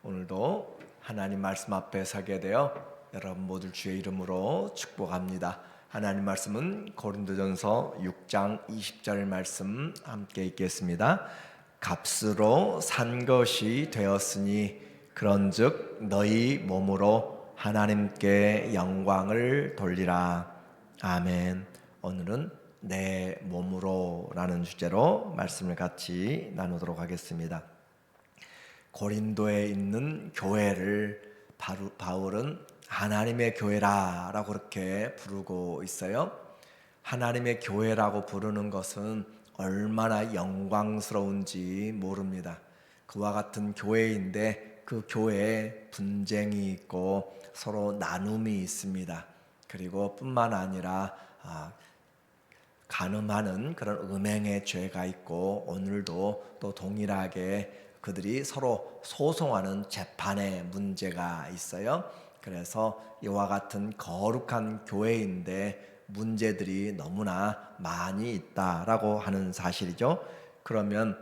오늘도 하나님 말씀 앞에 서게 되어 여러분 모두 주의 이름으로 축복합니다. 하나님 말씀은 고린도전서 6장 20절 말씀 함께 읽겠습니다. 값으로 산 것이 되었으니 그런즉 너희 몸으로 하나님께 영광을 돌리라. 아멘. 오늘은 내 몸으로 라는 주제로 말씀을 같이 나누도록 하겠습니다. 고린도에 있는 교회를 바울은 하나님의 교회라고 그렇게 부르고 있어요. 하나님의 교회라고 부르는 것은 얼마나 영광스러운지 모릅니다. 그와 같은 교회인데 그 교회에 분쟁이 있고 서로 나눔이 있습니다. 그리고 뿐만 아니라 간음하는 그런 음행의 죄가 있고 오늘도 또 동일하게 그들이 서로 소송하는 재판의 문제가 있어요. 그래서 이와 같은 거룩한 교회인데 문제들이 너무나 많이 있다라고 하는 사실이죠. 그러면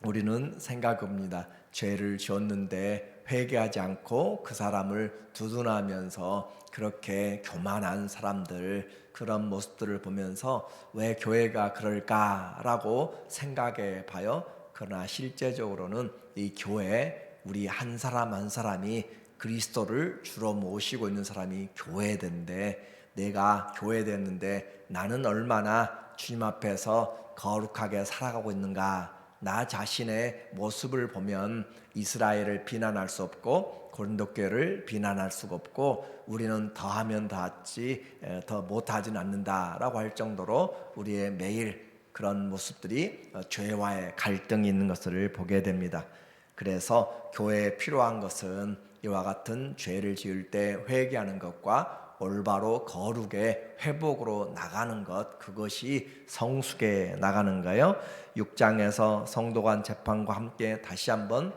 우리는 생각합니다. 죄를 지었는데 회개하지 않고 그 사람을 두둔하면서 그렇게 교만한 사람들, 그런 모습들을 보면서 왜 교회가 그럴까라고 생각해 봐요. 그러나 실제적으로는 이 교회, 우리 한 사람 한 사람이 그리스도를 주로 모시고 있는 사람이 교회된데, 내가 교회됐는데 나는 얼마나 주님 앞에서 거룩하게 살아가고 있는가. 나 자신의 모습을 보면 이스라엘을 비난할 수 없고 고린도 교회를 비난할 수가 없고 우리는 더하면 더하지 더 못하진 않는다라고 할 정도로 우리의 매일 그런 모습들이 죄와의 갈등이 있는 것을 보게 됩니다. 그래서 교회에 필요한 것은 이와 같은 죄를 지을 때 회개하는 것과 올바로 거룩의 회복으로 나가는 것, 그것이 성숙에 나가는 거예요. 6장에서 성도 간 재판과 함께 다시 한번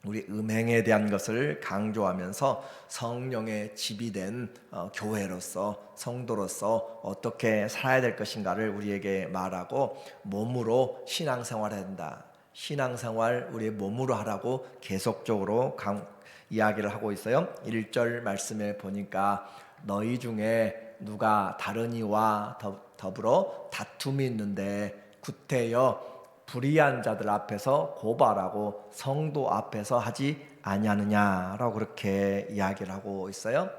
우리 음행에 대한 것을 강조하면서 성령의 집이 된 교회로서, 성도로서 어떻게 살아야 될 것인가를 우리에게 말하고 몸으로 신앙생활해야 된다. 신앙생활 우리의 몸으로 하라고 계속적으로 이야기를 하고 있어요. 1절 말씀에 보니까 너희 중에 누가 다른 이와 더불어 다툼이 있는데 구태여 불의한 자들 앞에서 고발하고 성도 앞에서 하지 아니하느냐라고 그렇게 이야기를 하고 있어요.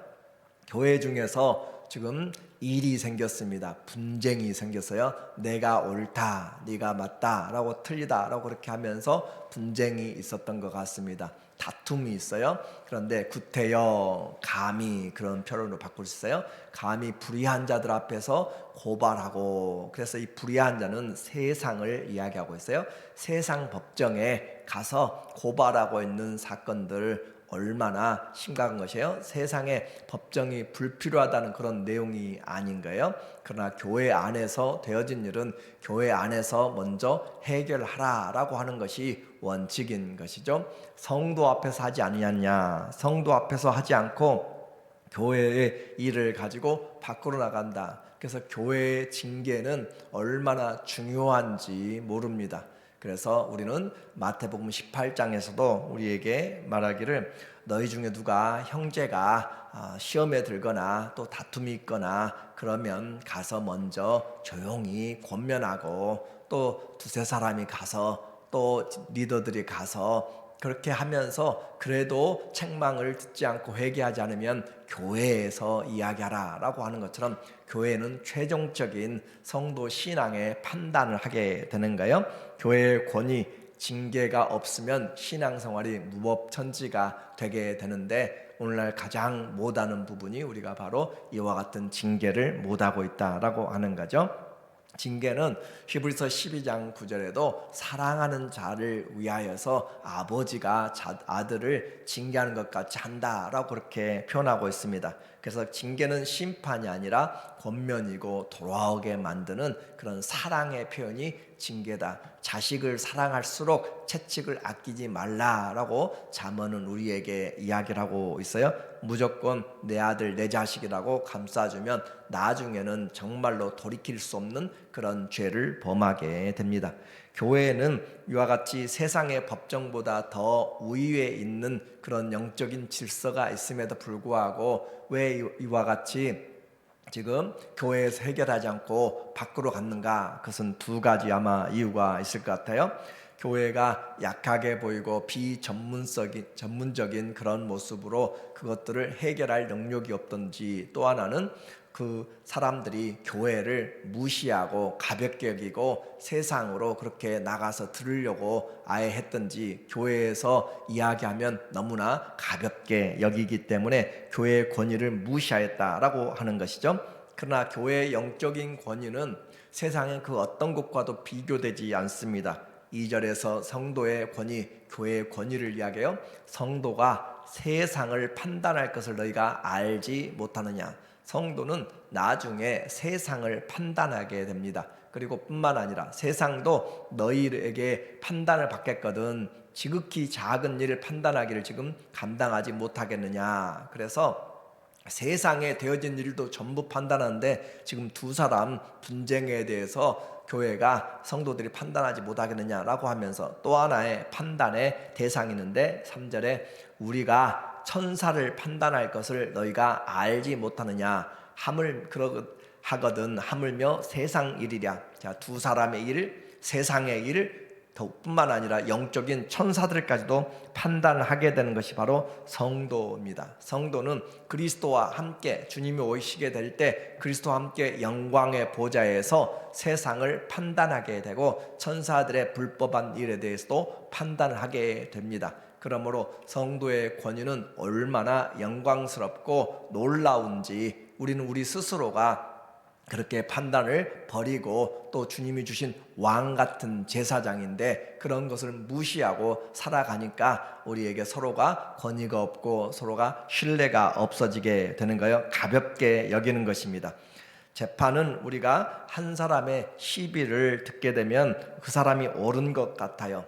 교회 중에서 지금 일이 생겼습니다. 분쟁이 생겼어요. 내가 옳다, 네가 맞다라고 틀리다라고 그렇게 하면서 분쟁이 있었던 것 같습니다. 다툼이 있어요. 그런데 구태여, 감히 그런 표현으로 바꿀 수 있어요. 감히 불의한 자들 앞에서 고발하고, 그래서 이 불의한 자는 세상을 이야기하고 있어요. 세상 법정에 가서 고발하고 있는 사건들 얼마나 심각한 것이에요. 세상에 법정이 불필요하다는 그런 내용이 아닌 거예요. 그러나 교회 안에서 되어진 일은 교회 안에서 먼저 해결하라라고 하는 것이 원칙인 것이죠. 성도 앞에서 하지 아니하냐, 성도 앞에서 하지 않고 교회의 일을 가지고 밖으로 나간다. 그래서 교회의 징계는 얼마나 중요한지 모릅니다. 그래서 우리는 마태복음 18장에서도 우리에게 말하기를 너희 중에 누가 형제가 시험에 들거나 또 다툼이 있거나 그러면 가서 먼저 조용히 권면하고 또 두세 사람이 가서 또 리더들이 가서 그렇게 하면서 그래도 책망을 듣지 않고 회개하지 않으면 교회에서 이야기하라 라고 하는 것처럼 교회는 최종적인 성도 신앙의 판단을 하게 되는 거예요. 교회의 권위, 징계가 없으면 신앙생활이 무법천지가 되게 되는데 오늘날 가장 못하는 부분이 우리가 바로 이와 같은 징계를 못하고 있다라고 하는 거죠. 징계는 히브리서 12장 9절에도 사랑하는 자를 위하여서 아버지가 아들을 징계하는 것 같이 한다라고 그렇게 표현하고 있습니다. 그래서 징계는 심판이 아니라 권면이고 돌아오게 만드는 그런 사랑의 표현이 징계다. 자식을 사랑할수록 채찍을 아끼지 말라라고 잠언은 우리에게 이야기를 하고 있어요. 무조건 내 아들 내 자식이라고 감싸주면 나중에는 정말로 돌이킬 수 없는 그런 죄를 범하게 됩니다. 교회는 이와 같이 세상의 법정보다 더 우위에 있는 그런 영적인 질서가 있음에도 불구하고 왜 이와 같이 지금 교회에서 해결하지 않고 밖으로 갔는가? 그것은 두 가지 아마 이유가 있을 것 같아요. 교회가 약하게 보이고 전문적인 그런 모습으로 그것들을 해결할 능력이 없던지, 또 하나는 그 사람들이 교회를 무시하고 가볍게 여기고 세상으로 그렇게 나가서 들으려고 아예 했던지, 교회에서 이야기하면 너무나 가볍게 여기기 때문에 교회의 권위를 무시하였다라고 하는 것이죠. 그러나 교회의 영적인 권위는 세상의 그 어떤 것과도 비교되지 않습니다. 2절에서 성도의 권위, 교회의 권위를 이야기해요. 성도가 세상을 판단할 것을 너희가 알지 못하느냐. 성도는 나중에 세상을 판단하게 됩니다. 그리고 뿐만 아니라 세상도 너희에게 판단을 받겠거든 지극히 작은 일을 판단하기를 지금 감당하지 못하겠느냐. 그래서 세상에 되어진 일도 전부 판단하는데 지금 두 사람 분쟁에 대해서 교회가 성도들이 판단하지 못하겠느냐라고 하면서 또 하나의 판단의 대상이 있는데 3절에 우리가 천사를 판단할 것을 너희가 알지 못하느냐. 하거든 하물며 세상 일이랴. 자, 두 사람의 일, 세상의 일, 뿐만 아니라 영적인 천사들까지도 판단하게 되는 것이 바로 성도입니다. 성도는 그리스도와 함께 주님이 오시게 될 때 그리스도와 함께 영광의 보좌에서 세상을 판단하게 되고 천사들의 불법한 일에 대해서도 판단하게 됩니다. 그러므로 성도의 권위는 얼마나 영광스럽고 놀라운지 우리는 우리 스스로가 그렇게 판단을 버리고 또 주님이 주신 왕 같은 제사장인데 그런 것을 무시하고 살아가니까 우리에게 서로가 권위가 없고 서로가 신뢰가 없어지게 되는 거예요. 가볍게 여기는 것입니다. 재판은 우리가 한 사람의 시비를 듣게 되면 그 사람이 옳은 것 같아요.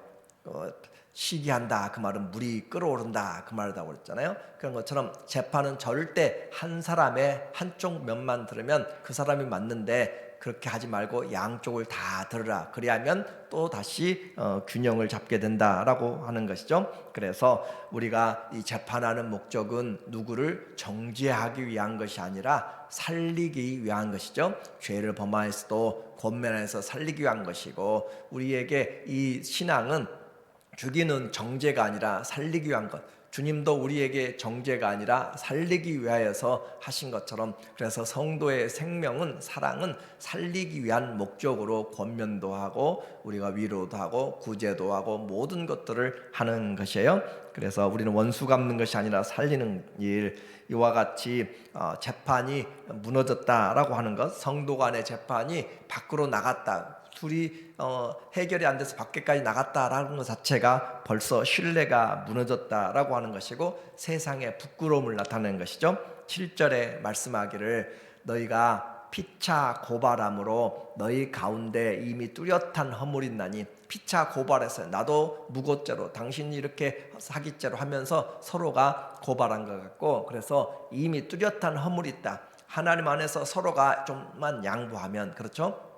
시기한다 그 말은 물이 끓어오른다 그 말이라고 그랬잖아요. 그런 것처럼 재판은 절대 한 사람의 한쪽 면만 들으면 그 사람이 맞는데 그렇게 하지 말고 양쪽을 다 들으라. 그리하면 또 다시 균형을 잡게 된다라고 하는 것이죠. 그래서 우리가 이 재판하는 목적은 누구를 정죄하기 위한 것이 아니라 살리기 위한 것이죠. 죄를 범하였어도 권면해서 살리기 위한 것이고 우리에게 이 신앙은 죽이는 정죄가 아니라 살리기 위한 것. 주님도 우리에게 정죄가 아니라 살리기 위하여서 하신 것처럼 그래서 성도의 생명은 사랑은 살리기 위한 목적으로 권면도 하고 우리가 위로도 하고 구제도 하고 모든 것들을 하는 것이에요. 그래서 우리는 원수 갚는 것이 아니라 살리는 일, 이와 같이 재판이 무너졌다라고 하는 것, 성도 간의 재판이 밖으로 나갔다, 둘이 해결이 안 돼서 밖에까지 나갔다라는 것 자체가 벌써 신뢰가 무너졌다라고 하는 것이고 세상의 부끄러움을 나타내는 것이죠. 7절에 말씀하기를 너희가 피차 고발함으로 너희 가운데 이미 뚜렷한 허물이 있나니, 피차 고발해서 나도 무고죄로 당신이 이렇게 사기죄로 하면서 서로가 고발한 것 같고, 그래서 이미 뚜렷한 허물이 있다. 하나님 안에서 서로가 좀만 양보하면, 그렇죠?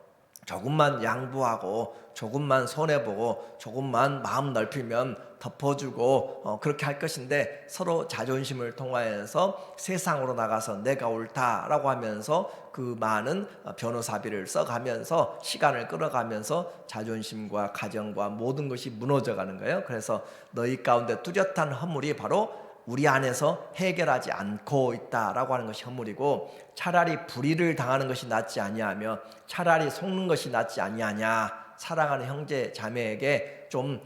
조금만 양보하고 조금만 손해보고 조금만 마음 넓히면 덮어주고 그렇게 할 것인데, 서로 자존심을 통하여서 세상으로 나가서 내가 옳다라고 하면서 그 많은 변호사비를 써가면서 시간을 끌어가면서 자존심과 가정과 모든 것이 무너져가는 거예요. 그래서 너희 가운데 뚜렷한 허물이 바로 우리 안에서 해결하지 않고 있다라고 하는 것이 허물이고, 차라리 불의를 당하는 것이 낫지 아니하며 차라리 속는 것이 낫지 아니하냐, 사랑하는 형제 자매에게 좀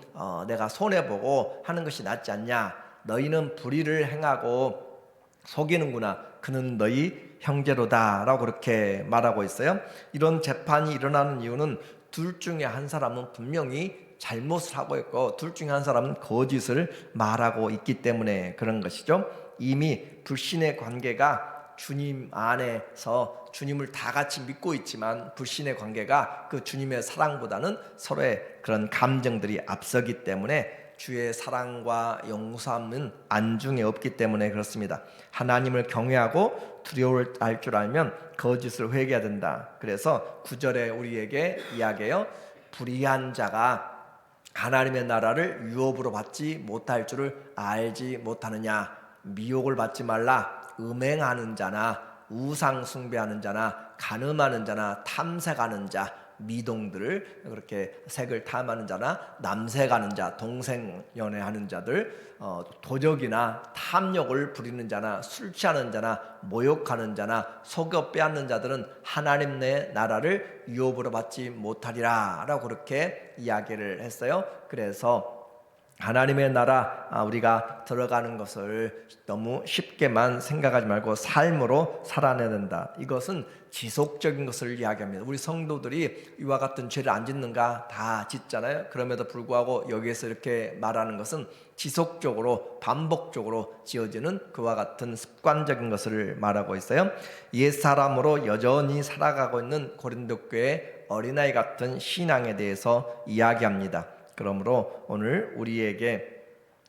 내가 손해보고 하는 것이 낫지 않냐, 너희는 불의를 행하고 속이는구나, 그는 너희 형제로다 라고 그렇게 말하고 있어요. 이런 재판이 일어나는 이유는 둘 중에 한 사람은 분명히 잘못을 하고 있고 둘 중에 한 사람은 거짓을 말하고 있기 때문에 그런 것이죠. 이미 불신의 관계가 주님 안에서 주님을 다 같이 믿고 있지만 불신의 관계가 그 주님의 사랑보다는 서로의 그런 감정들이 앞서기 때문에 주의 사랑과 용서함은 안중에 없기 때문에 그렇습니다. 하나님을 경외하고 두려워할 줄 알면 거짓을 회개해야 된다. 그래서 9절에 우리에게 이야기해요. 불의한 자가 하나님의 나라를 유업으로 받지 못할 줄을 알지 못하느냐. 미혹을 받지 말라. 음행하는 자나 우상 숭배하는 자나 간음하는 자나 탐색하는 자, 미동들을 그렇게 색을 탐하는 자나 남색하는 자, 동생 연애하는 자들, 도적이나 탐욕을 부리는 자나 술 취하는 자나 모욕하는 자나 속여 빼앗는 자들은 하나님 내 나라를 유업으로 받지 못하리라 라고 그렇게 이야기를 했어요. 그래서 하나님의 나라, 우리가 들어가는 것을 너무 쉽게만 생각하지 말고 삶으로 살아내야 된다. 이것은 지속적인 것을 이야기합니다. 우리 성도들이 이와 같은 죄를 안 짓는가? 다 짓잖아요. 그럼에도 불구하고 여기에서 이렇게 말하는 것은 지속적으로 반복적으로 지어지는 그와 같은 습관적인 것을 말하고 있어요. 옛사람으로 여전히 살아가고 있는 고린도 교회 어린아이 같은 신앙에 대해서 이야기합니다. 그러므로 오늘 우리에게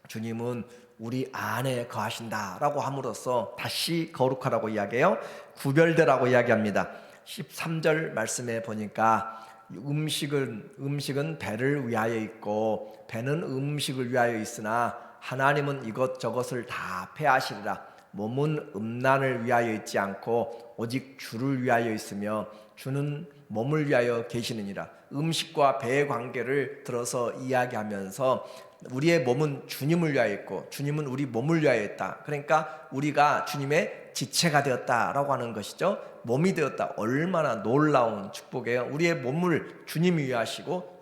주님은 우리 안에 거하신다라고 함으로써 다시 거룩하라고 이야기해요. 구별되라고 이야기합니다. 13절 말씀에 보니까 음식은 배를 위하여 있고 배는 음식을 위하여 있으나 하나님은 이것저것을 다 폐하시리라. 몸은 음란을 위하여 있지 않고 오직 주를 위하여 있으며 주는 몸을 위하여 계시느니라. 음식과 배의 관계를 들어서 이야기하면서 우리의 몸은 주님을 위하여 있고 주님은 우리 몸을 위하여 있다. 그러니까 우리가 주님의 지체가 되었다라고 하는 것이죠. 몸이 되었다. 얼마나 놀라운 축복이에요. 우리의 몸을 주님이 위하시고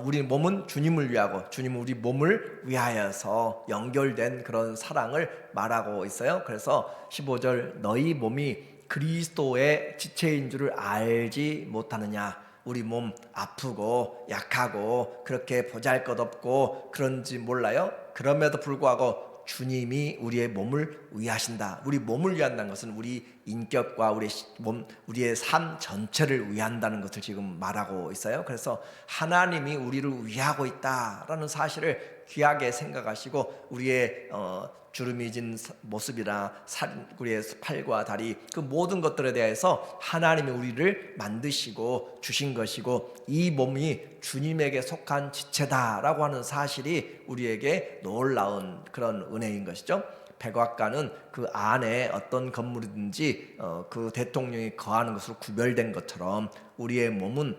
우리 몸은 주님을 위하고 주님은 우리 몸을 위하여서 연결된 그런 사랑을 말하고 있어요. 그래서 15절 너희 몸이 그리스도의 지체인 줄을 알지 못하느냐. 우리 몸 아프고 약하고 그렇게 보잘것없고 그런지 몰라요? 그럼에도 불구하고 주님이 우리의 몸을 위하신다. 우리 몸을 위한다는 것은 우리 인격과 우리의 삶 전체를 위한다는 것을 지금 말하고 있어요. 그래서 하나님이 우리를 위하고 있다라는 사실을 귀하게 생각하시고 우리의 주름이 진 모습이나 우리의 팔과 다리 그 모든 것들에 대해서 하나님이 우리를 만드시고 주신 것이고 이 몸이 주님에게 속한 지체다라고 하는 사실이 우리에게 놀라운 그런 은혜인 것이죠. 백악관은 그 안에 어떤 건물이든지 그 대통령이 거하는 것으로 구별된 것처럼 우리의 몸은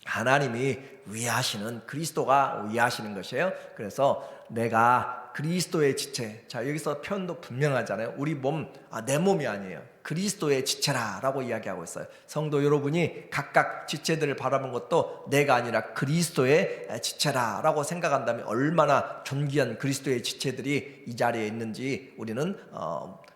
하나님이 위하시는 그리스도가 위하시는 것이에요. 그래서 내가 그리스도의 지체. 자, 여기서 표현도 분명하잖아요. 우리 몸, 내 몸이 아니에요. 그리스도의 지체라라고 이야기하고 있어요. 성도 여러분이 각각 지체들을 바라본 것도 내가 아니라 그리스도의 지체라라고 생각한다면 얼마나 존귀한 그리스도의 지체들이 이 자리에 있는지 우리는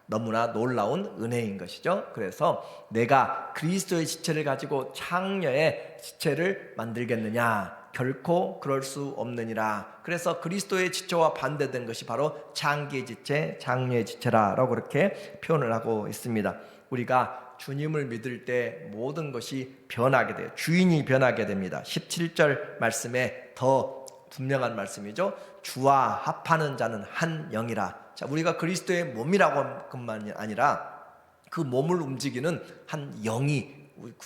너무나 놀라운 은혜인 것이죠. 그래서 내가 그리스도의 지체를 가지고 창녀의 지체를 만들겠느냐? 결코 그럴 수 없느니라. 그래서 그리스도의 지체와 반대된 것이 바로 창기의 지체, 장녀의 지체라고 그렇게 표현을 하고 있습니다. 우리가 주님을 믿을 때 모든 것이 변하게 돼요. 주인이 변하게 됩니다. 17절 말씀에 더 분명한 말씀이죠. 주와 합하는 자는 한 영이라. 자, 우리가 그리스도의 몸이라고뿐만이 아니라 그 몸을 움직이는 한 영이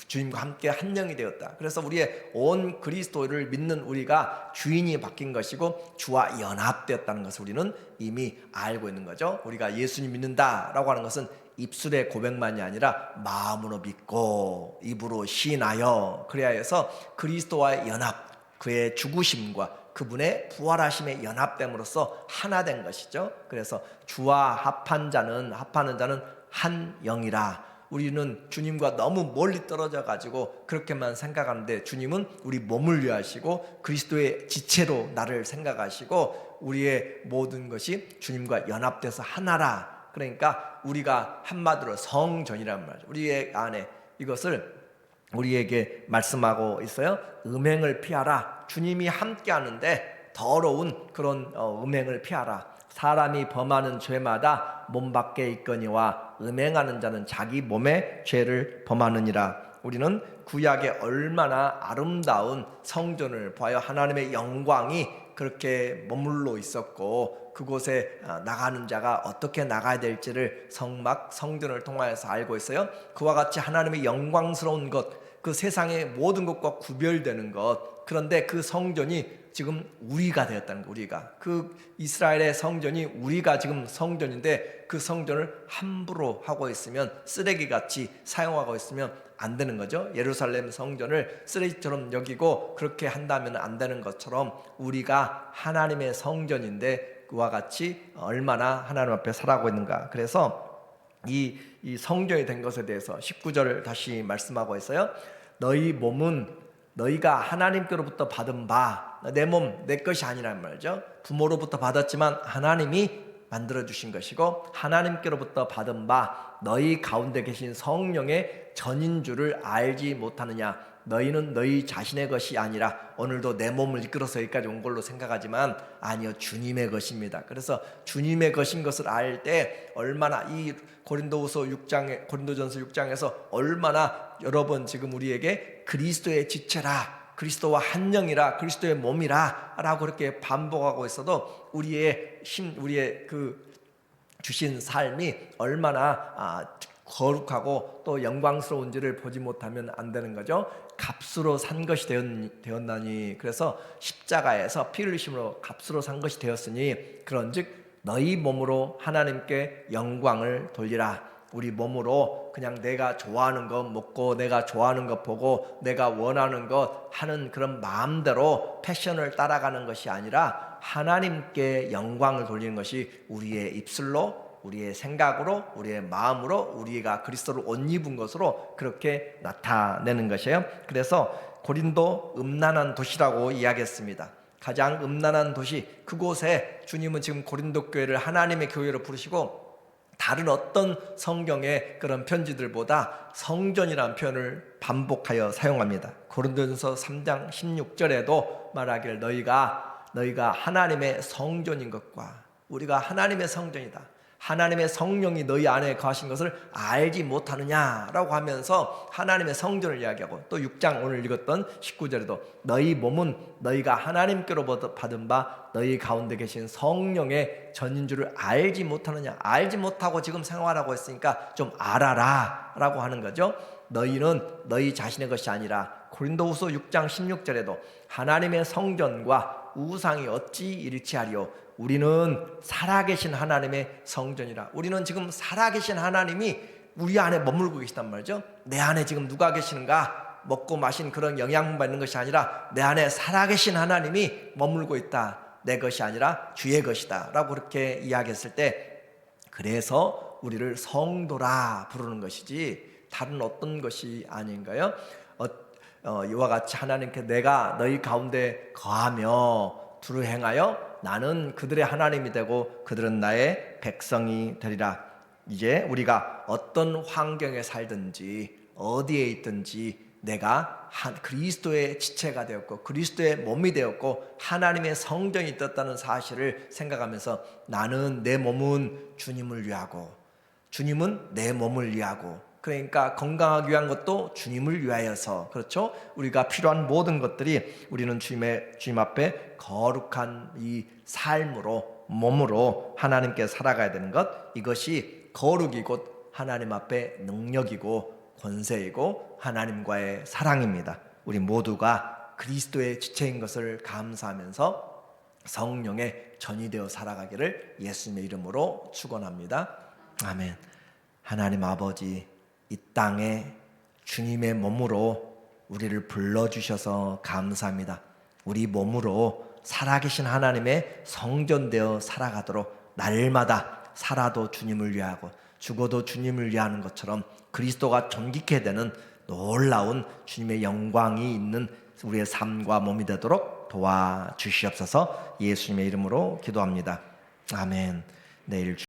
주님과 함께 한 영이 되었다. 그래서 우리의 온 그리스도를 믿는 우리가 주인이 바뀐 것이고 주와 연합되었다는 것을 우리는 이미 알고 있는 거죠. 우리가 예수님 믿는다라고 하는 것은 입술의 고백만이 아니라 마음으로 믿고 입으로 시인하여 그래야 해서 그리스도와의 연합, 그의 죽으심과 그분의 부활하심에 연합됨으로써 하나 된 것이죠. 그래서 주와 합하는 자는 한 영이라. 우리는 주님과 너무 멀리 떨어져 가지고 그렇게만 생각하는데 주님은 우리 몸을 위하시고 그리스도의 지체로 나를 생각하시고 우리의 모든 것이 주님과 연합돼서 하나라. 그러니까 우리가 한마디로 성전이란 말이죠. 우리의 안에 이것을 우리에게 말씀하고 있어요. 음행을 피하라. 주님이 함께 하는데 더러운 그런 음행을 피하라. 사람이 범하는 죄마다 몸 밖에 있거니와 음행하는 자는 자기 몸의 죄를 범하느니라. 우리는 구약에 얼마나 아름다운 성전을 보아요. 하나님의 영광이 그렇게 머물러 있었고 그곳에 나가는 자가 어떻게 나가야 될지를 성전을 통하여서 알고 있어요. 그와 같이 하나님의 영광스러운 것, 그 세상의 모든 것과 구별되는 것. 그런데 그 성전이 지금 우리가 되었다는 거. 우리가 그 이스라엘의 성전이 우리가 지금 성전인데 그 성전을 함부로 하고 있으면, 쓰레기같이 사용하고 있으면 안 되는 거죠. 예루살렘 성전을 쓰레기처럼 여기고 그렇게 한다면 안 되는 것처럼 우리가 하나님의 성전인데 그와 같이 얼마나 하나님 앞에 살아가고 있는가. 그래서 이 성전이 된 것에 대해서 19절을 다시 말씀하고 있어요. 너희 몸은 너희가 하나님께로부터 받은 바, 내 몸 내 것이 아니란 말이죠. 부모로부터 받았지만 하나님이 만들어주신 것이고, 하나님께로부터 받은 바 너희 가운데 계신 성령의 전인 줄을 알지 못하느냐. 너희는 너희 자신의 것이 아니라, 오늘도 내 몸을 이끌어서 여기까지 온 걸로 생각하지만 아니요, 주님의 것입니다. 그래서 주님의 것인 것을 알 때 얼마나, 이 고린도전서 6장에서 얼마나 여러 번 지금 우리에게 그리스도의 지체라, 그리스도와 한 영이라, 그리스도의 몸이라 라고 그렇게 반복하고 있어도 우리의 그 주신 삶이 얼마나 거룩하고 또 영광스러운지를 보지 못하면 안 되는 거죠. 값으로 산 것이 되었나니, 그래서 십자가에서 피 흘리심으로 값으로 산 것이 되었으니, 그런즉 너희 몸으로 하나님께 영광을 돌리라. 우리 몸으로 그냥 내가 좋아하는 것 먹고, 내가 좋아하는 것 보고, 내가 원하는 것 하는 그런 마음대로 패션을 따라가는 것이 아니라 하나님께 영광을 돌리는 것이 우리의 입술로, 우리의 생각으로, 우리의 마음으로, 우리가 그리스도를 옷 입은 것으로 그렇게 나타내는 것이에요. 그래서 고린도 음란한 도시라고 이야기했습니다. 가장 음란한 도시, 그곳에 주님은 지금 고린도 교회를 하나님의 교회로 부르시고, 다른 어떤 성경의 그런 편지들보다 성전이라는 표현을 반복하여 사용합니다. 고린도전서 3장 16절에도 말하기를 너희가 하나님의 성전인 것과, 우리가 하나님의 성전이다, 하나님의 성령이 너희 안에 거하신 것을 알지 못하느냐라고 하면서 하나님의 성전을 이야기하고, 또 6장 오늘 읽었던 19절에도 너희 몸은 너희가 하나님께로부터 받은 바 너희 가운데 계신 성령의 전인 줄을 알지 못하느냐. 알지 못하고 지금 생활하고 있으니까 좀 알아라 라고 하는 거죠. 너희는 너희 자신의 것이 아니라, 고린도후서 6장 16절에도 하나님의 성전과 우상이 어찌 일치하리요. 우리는 살아계신 하나님의 성전이라. 우리는 지금 살아계신 하나님이 우리 안에 머물고 계시단 말이죠. 내 안에 지금 누가 계시는가? 먹고 마신 그런 영양 받는 것이 아니라 내 안에 살아계신 하나님이 머물고 있다. 내 것이 아니라 주의 것이다 라고 그렇게 이야기했을 때, 그래서 우리를 성도라 부르는 것이지 다른 어떤 것이 아닌가요? 이와 같이 하나님께 내가 너희 가운데 거하며 두루 행하여 나는 그들의 하나님이 되고 그들은 나의 백성이 되리라. 이제 우리가 어떤 환경에 살든지 어디에 있든지 내가 그리스도의 지체가 되었고 그리스도의 몸이 되었고 하나님의 성전이 되었다는 사실을 생각하면서, 나는 내 몸은 주님을 위하고 주님은 내 몸을 위하고, 그러니까 건강하기 위한 것도 주님을 위하여서, 그렇죠? 우리가 필요한 모든 것들이 우리는 주님 앞에 거룩한 이 삶으로, 몸으로 하나님께 살아가야 되는 것, 이것이 거룩이 곧 하나님 앞에 능력이고 권세이고 하나님과의 사랑입니다. 우리 모두가 그리스도의 지체인 것을 감사하면서 성령의 전이 되어 살아가기를 예수님의 이름으로 축원합니다. 아멘. 하나님 아버지, 이 땅에 주님의 몸으로 우리를 불러주셔서 감사합니다. 우리 몸으로 살아계신 하나님의 성전되어 살아가도록 날마다 살아도 주님을 위하고 죽어도 주님을 위하는 것처럼 그리스도가 존귀케 되는 놀라운 주님의 영광이 있는 우리의 삶과 몸이 되도록 도와주시옵소서. 예수님의 이름으로 기도합니다. 아멘. 내일